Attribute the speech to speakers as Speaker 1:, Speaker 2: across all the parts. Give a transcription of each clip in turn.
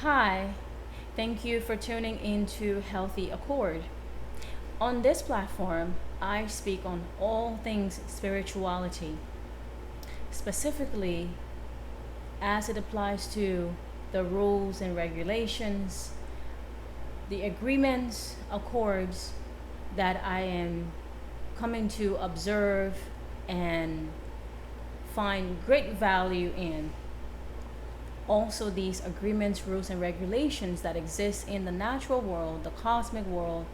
Speaker 1: Hi, thank you for tuning into Healthy Accord. On this platform, I speak on all things spirituality, specifically as it applies to the rules and regulations, the agreements, accords that I am coming to observe and find great value in. Also, these agreements, rules, and regulations that exist in the natural world, the cosmic world,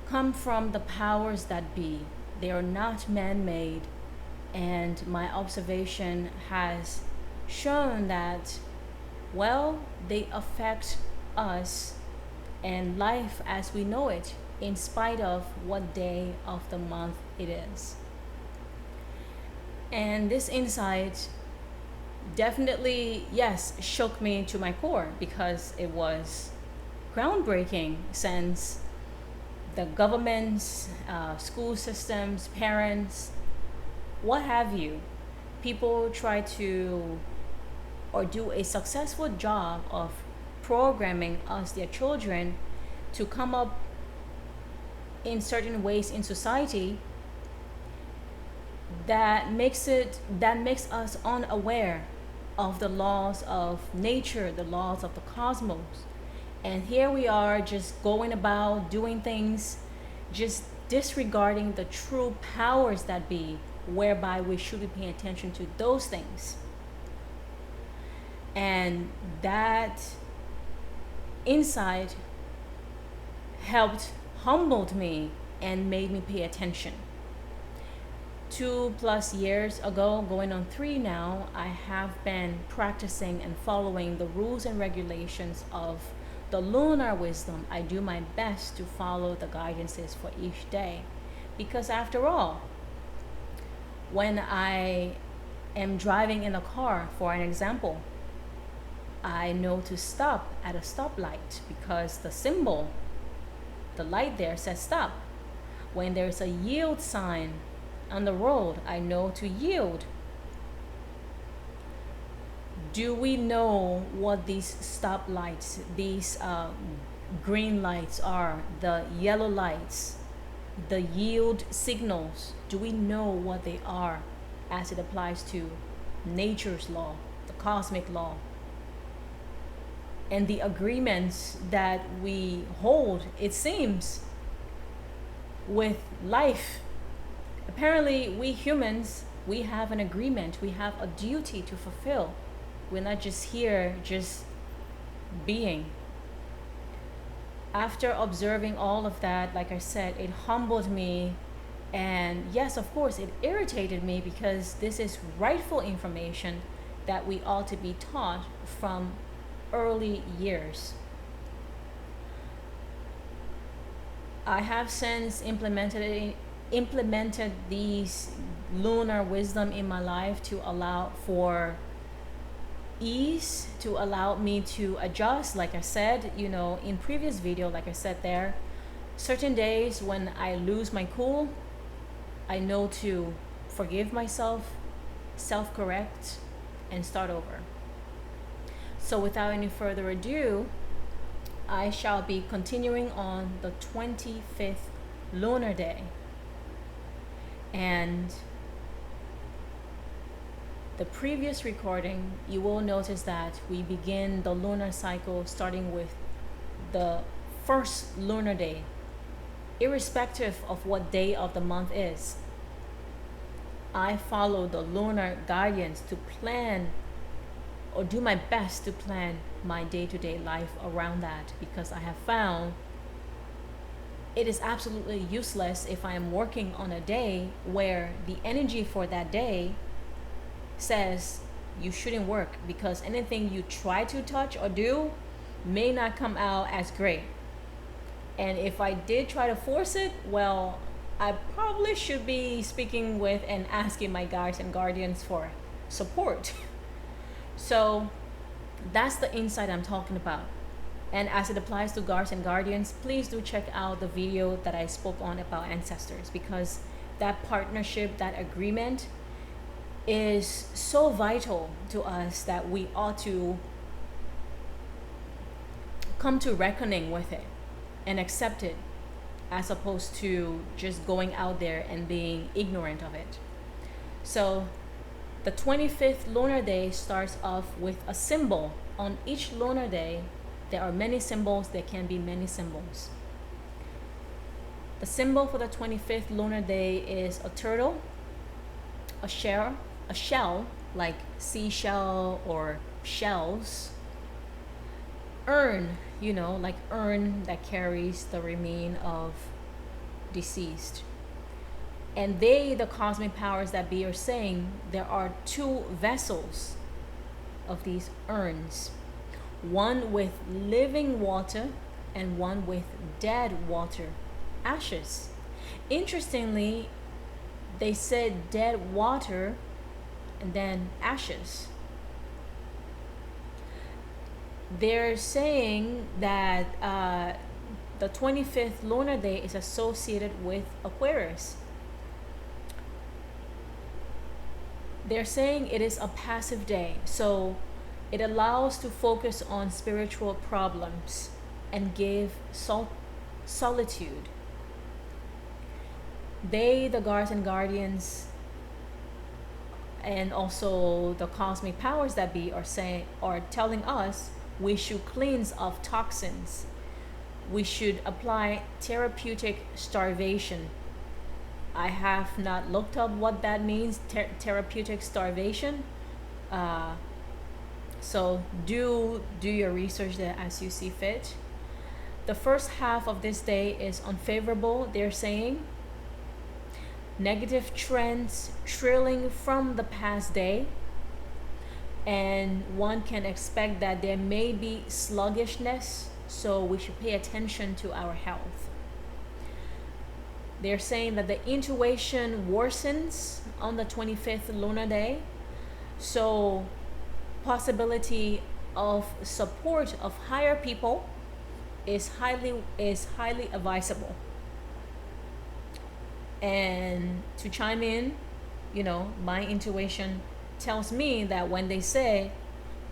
Speaker 1: come from the powers that be. They are not man made, and my observation has shown that, well, they affect us and life as we know it, in spite of what day of the month it is. And this insight definitely, yes, shook me to my core because it was groundbreaking since the governments, school systems, parents, what have you, people try to or do a successful job of programming us, their children, to come up in certain ways in society that makes us unaware of the laws of nature, the laws of the cosmos. And here we are just going about doing things, just disregarding the true powers that be, whereby we should be paying attention to those things. And that insight helped humbled me and made me pay attention. 2+ years ago, going on 3 now, I have been practicing and following the rules and regulations of the lunar wisdom. I do my best to follow the guidances for each day because, after all, when I am driving in a car, for an example, I know to stop at a stoplight because the symbol, the light there says stop. When there's a yield sign on the road, I know to yield. Do we know what these stoplights, these green lights are, the yellow lights, the yield signals? Do we know what they are as it applies to nature's law, the cosmic law? And the agreements that we hold, it seems, with life. Apparently, we humans, we have an agreement, we have a duty to fulfill. We're not just here, just being. After observing all of that, like I said, it humbled me. And yes, of course, it irritated me because this is rightful information that we ought to be taught from early years. I have since implemented these lunar wisdom in my life to allow for ease, to allow me to adjust. Like I said, in previous video, like I said there, certain days when I lose my cool, I know to forgive myself, self-correct, and start over. So without any further ado, I shall be continuing on the 25th lunar day. And the previous recording, you will notice that we begin the lunar cycle starting with the first lunar day, irrespective of what day of the month is. I follow the lunar guidance to plan or do my best to plan my day-to-day life around that, because I have found it is absolutely useless if I am working on a day where the energy for that day says you shouldn't work, because anything you try to touch or do may not come out as great. And if I did try to force it, well, I probably should be speaking with and asking my guides and guardians for support. So that's the insight I'm talking about. And as it applies to guards and guardians, please do check out the video that I spoke on about ancestors, because that partnership, that agreement is so vital to us that we ought to come to reckoning with it and accept it, as opposed to just going out there and being ignorant of it. So the 25th lunar day starts off with a symbol. On each lunar day, there are many symbols. There can be many symbols. The symbol for the 25th lunar day is a turtle, a shell like seashell or shells, urn, like urn that carries the remain of deceased. And they, the cosmic powers that be, are saying there are two vessels of these urns, one with living water and one with dead water, ashes. Interestingly, they said dead water and then ashes. They're saying that the 25th lunar day is associated with Aquarius. They're saying it is a passive day, so it allows to focus on spiritual problems and give solitude. They, the guards and guardians, and also the cosmic powers that be, are telling us we should cleanse of toxins. We should apply therapeutic starvation. I have not looked up what that means, therapeutic starvation. So do your research there as you see fit. The first half of this day is unfavorable, they're saying. Negative trends trailing from the past day, and one can expect that there may be sluggishness, so we should pay attention to our health. They're saying that the intuition worsens on the 25th lunar day, so possibility of support of higher people is highly advisable. And to chime in, my intuition tells me that when they say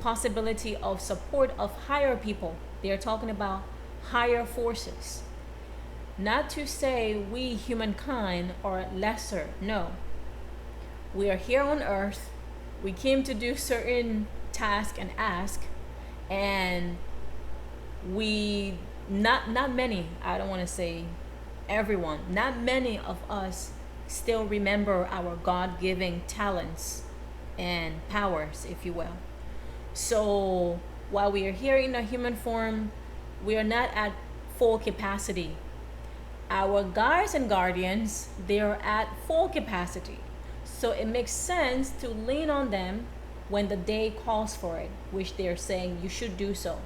Speaker 1: possibility of support of higher people, they're talking about higher forces. Not to say we humankind are lesser, no. We are here on earth. We came to do certain task and ask, and we not many, I don't want to say everyone, not many of us still remember our God-given talents and powers, if you will. So while we are here in a human form, we are not at full capacity. Our guides and guardians, they are at full capacity. So it makes sense to lean on them when the day calls for it, which they're saying you should do so.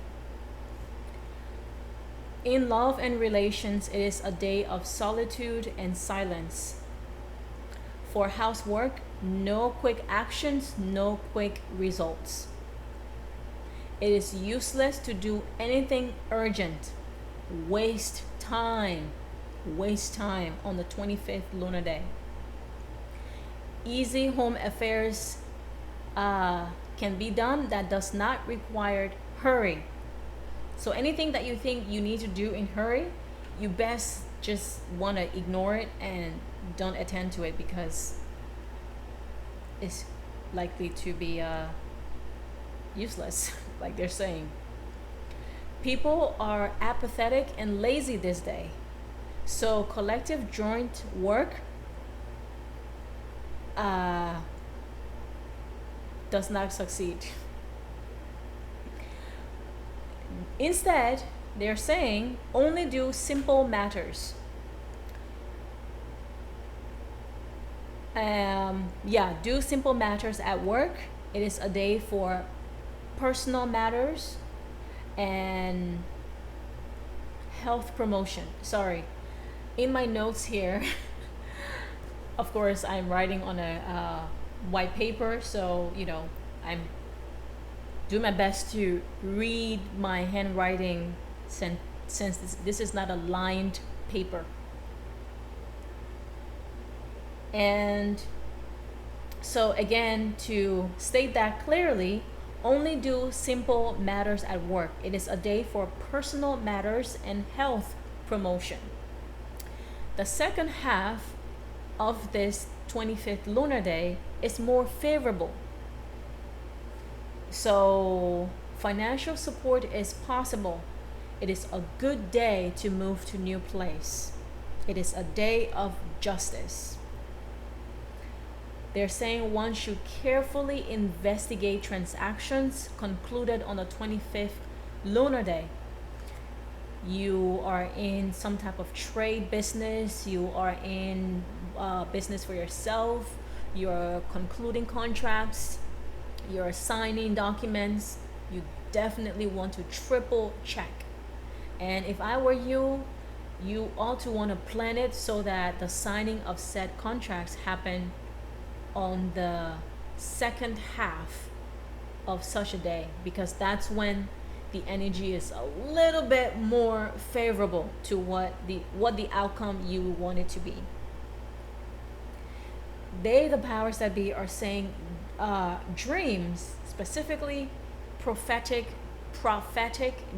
Speaker 1: In love and relations, it is a day of solitude and silence. For housework, no quick actions, no quick results. It is useless to do anything urgent. Waste time on the 25th lunar day. Easy home affairs can be done that does not require hurry. So anything that you think you need to do in hurry, you best just want to ignore it and don't attend to it, because it's likely to be useless, like they're saying. People are apathetic and lazy this day. So collective joint work does not succeed. Instead, they're saying only do simple matters. Do simple matters at work. It is a day for personal matters and health promotion. Sorry, in my notes here, of course, I'm writing on a white paper, so I'm doing my best to read my handwriting since this is not a lined paper. And so again, to state that clearly, Only do simple matters at work. It is a day for personal matters and health promotion. The second half of this 25th lunar day is more favorable. So, financial support is possible. It is a good day to move to new place. It is a day of justice. They're saying one should carefully investigate transactions concluded on the 25th lunar day. You are in some type of trade business, you are in business for yourself, you're concluding contracts, you're signing documents. You definitely want to triple check. And if I were you, you ought to want to plan it so that the signing of said contracts happen on the second half of such a day, because that's when the energy is a little bit more favorable to what the outcome you want it to be. They, the powers that be, are saying dreams, specifically prophetic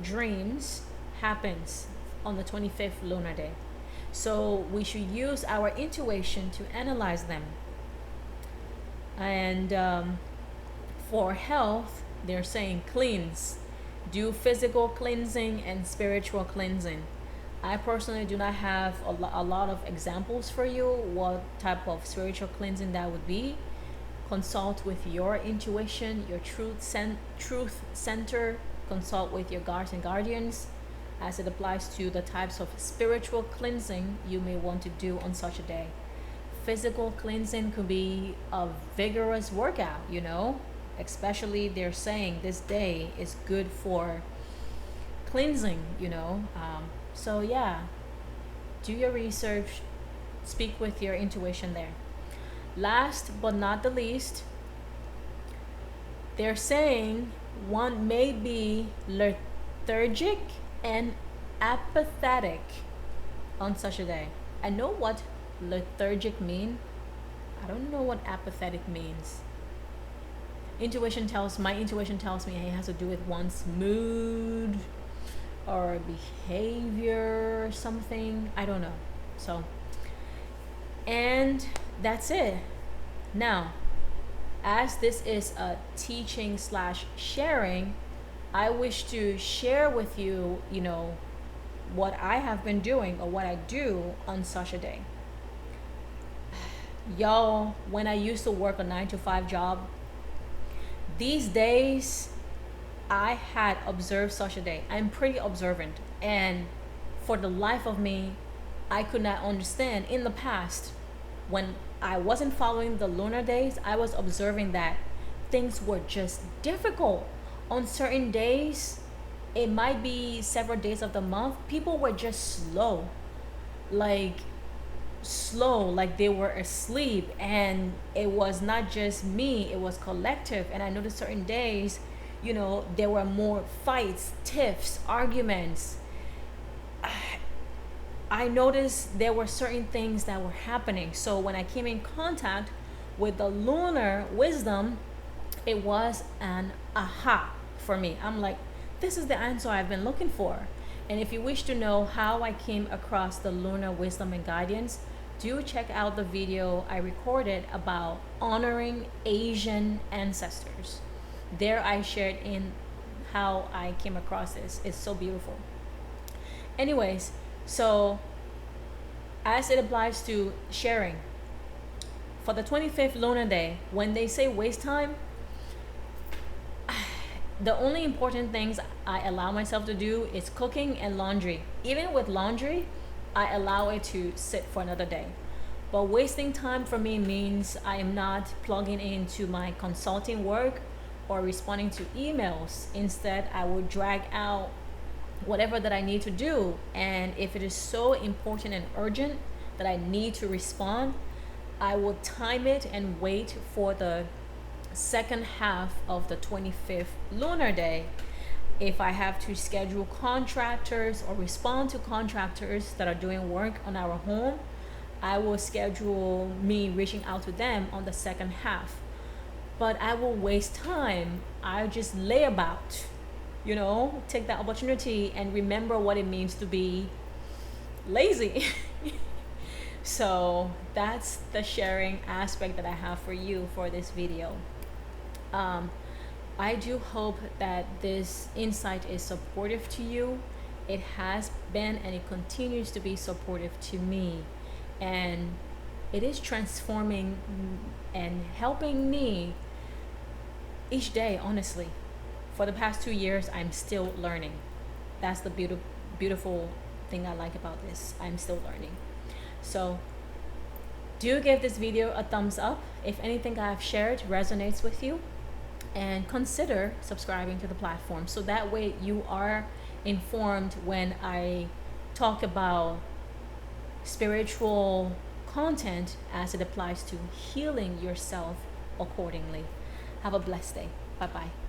Speaker 1: dreams, happens on the 25th lunar day. So we should use our intuition to analyze them. And for health, they're saying cleanse. Do physical cleansing and spiritual cleansing. I personally do not have a lot of examples for you what type of spiritual cleansing that would be. Consult with your intuition, your truth center. Consult with your guards and guardians as it applies to the types of spiritual cleansing you may want to do on such a day. Physical cleansing could be a vigorous workout, especially they're saying this day is good for cleansing, so yeah, do your research, speak with your intuition there. Last but not the least, they're saying one may be lethargic and apathetic on such a day. I know what lethargic mean. I don't know what apathetic means. My intuition tells me it has to do with one's mood or behavior or something. I don't know. So, and that's it. Now, as this is a teaching / sharing, I wish to share with you, what I have been doing or what I do on such a day. Y'all, when I used to work a 9-to-5 job, these days I had observed such a day. I'm pretty observant, and for the life of me, I could not understand. In the past, when I wasn't following the lunar days, I was observing that things were just difficult. On certain days, it might be several days of the month, people were just slow, like they were asleep. And it was not just me, it was collective. And I noticed certain days, there were more fights, tiffs, arguments. I noticed there were certain things that were happening. So when I came in contact with the lunar wisdom, it was an aha for me. I'm like, this is the answer I've been looking for. And if you wish to know how I came across the lunar wisdom and guidance, do check out the video I recorded about honoring Asian ancestors. There I shared in how I came across this. It's so beautiful. Anyways, so as it applies to sharing, for the 25th lunar day, when they say waste time, the only important things I allow myself to do is cooking and laundry. Even with laundry, I allow it to sit for another day. But wasting time for me means I am not plugging into my consulting work or responding to emails. Instead, I will drag out whatever that I need to do. And if it is so important and urgent that I need to respond, I will time it and wait for the second half of the 25th lunar day. If I have to schedule contractors or respond to contractors that are doing work on our home, I will schedule me reaching out to them on the second half. But I will waste time I just lay about, take that opportunity and remember what it means to be lazy. So that's the sharing aspect that I have for you for this video. I do hope that this insight is supportive to you. It has been and it continues to be supportive to me. And it is transforming and helping me each day, honestly. For the past 2 years, I'm still learning. That's the beautiful thing I like about this. I'm still learning. So do give this video a thumbs up if anything I've shared resonates with you, and consider subscribing to the platform so that way you are informed when I talk about spiritual content as it applies to healing yourself accordingly. Have a blessed day. Bye bye.